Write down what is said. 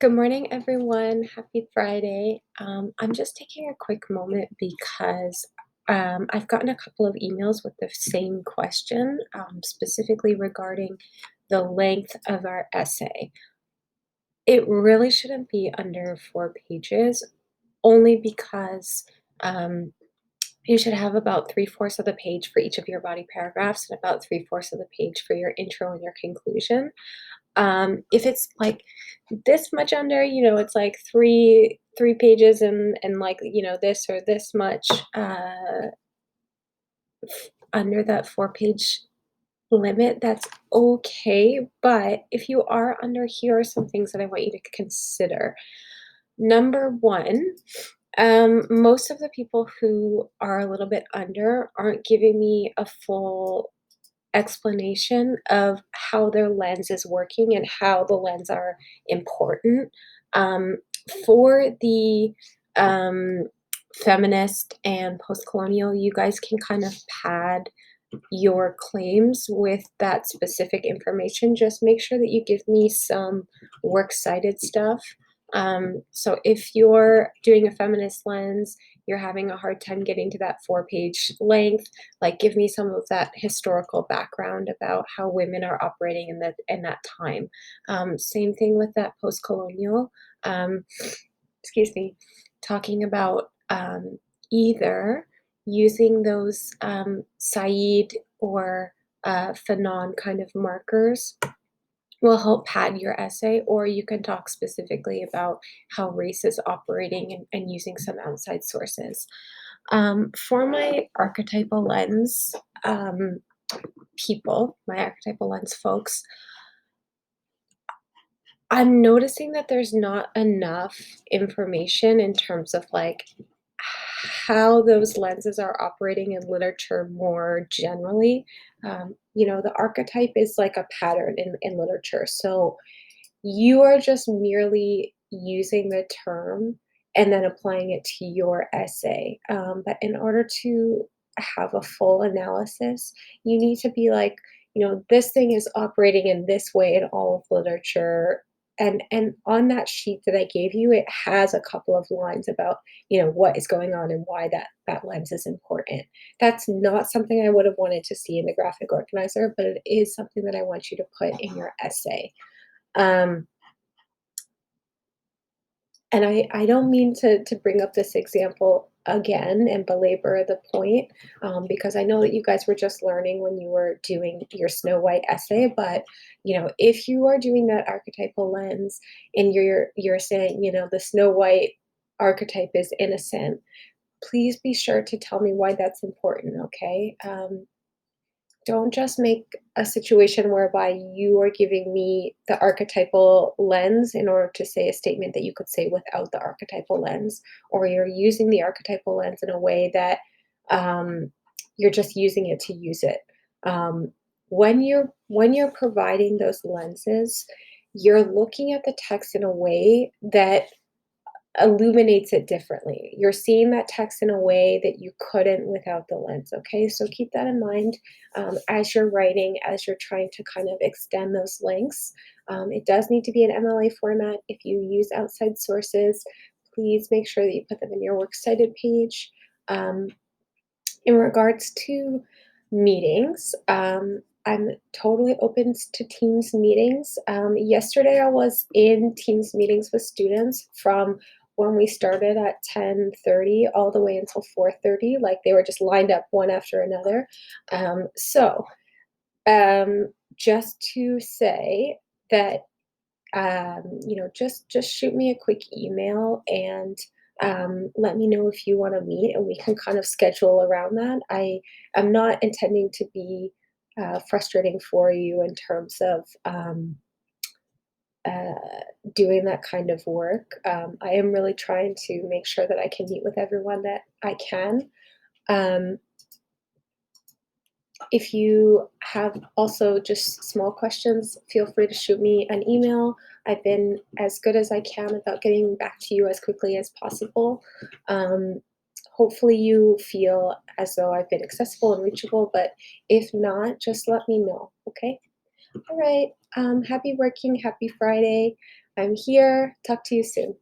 Good morning, everyone. Happy Friday. I'm just taking a quick moment because I've gotten a couple of emails with the same question, specifically regarding the length of our essay. It really shouldn't be under 4 pages, only because um, you should have about three-fourths of the page for each of your body paragraphs and about three-fourths of the page for your intro and your conclusion. If it's like this much under, it's like three pages and like, this or this much under that 4 page limit, that's okay. But if you are under, here are some things that I want you to consider. Number one, most of the people who are a little bit under aren't giving me a full explanation of how their lens is working and how the lens are important. Um, for the um, feminist and post-colonial, you guys can kind of pad your claims with that specific information. Just make sure that you give me some works cited stuff. So if you're doing a feminist lens, you're having a hard time getting to that 4 page length, like give me some of that historical background about how women are operating in that time. Same thing with that post-colonial. Um, excuse me, talking about either using those Said or Fanon kind of markers will help pad your essay, or you can talk specifically about how race is operating and using some outside sources. For my archetypal lens um, my archetypal lens folks, I'm noticing that there's not enough information in terms of like how those lenses are operating in literature more generally. The archetype is like a pattern in literature. So you are just merely using the term and then applying it to your essay. But in order to have a full analysis, you need to be like, this thing is operating in this way in all of literature. And on that sheet that I gave you, it has a couple of lines about, what is going on and why that lens is important. That's not something I would have wanted to see in the graphic organizer, but it is something that I want you to put in your essay. Um, and I don't mean to bring up this example again and belabor the point, because I know that you guys were just learning when you were doing your Snow White essay. But if you are doing that archetypal lens and you're saying, the Snow White archetype is innocent, please be sure to tell me why that's important. Okay. Don't just make a situation whereby you are giving me the archetypal lens in order to say a statement that you could say without the archetypal lens, or you're using the archetypal lens in a way that um, you're just using it to use it. Um, when you're providing those lenses, you're looking at the text in a way that illuminates it differently. You're seeing that text in a way that you couldn't without the lens, okay? So keep that in mind as you're writing, as you're trying to kind of extend those links. It does need to be an MLA format. If you use outside sources, please make sure that you put them in your works cited page. Um, in regards to meetings, I'm totally open to Teams meetings. Yesterday, I was in Teams meetings with students from when we started at 10:30 all the way until 4:30. Like they were just lined up one after another. So just to say that just shoot me a quick email and let me know if you want to meet, and we can kind of schedule around that. I'm not intending to be frustrating for you in terms of uh, doing that kind of work. I am really trying to make sure that I can meet with everyone that I can. Um, If you have also just small questions, feel free to shoot me an email. I've been as good as I can about getting back to you as quickly as possible. Um, Hopefully you feel as though I've been accessible and reachable, but if not, just let me know, okay? All right. Happy working, happy Friday. I'm here. Talk to you soon.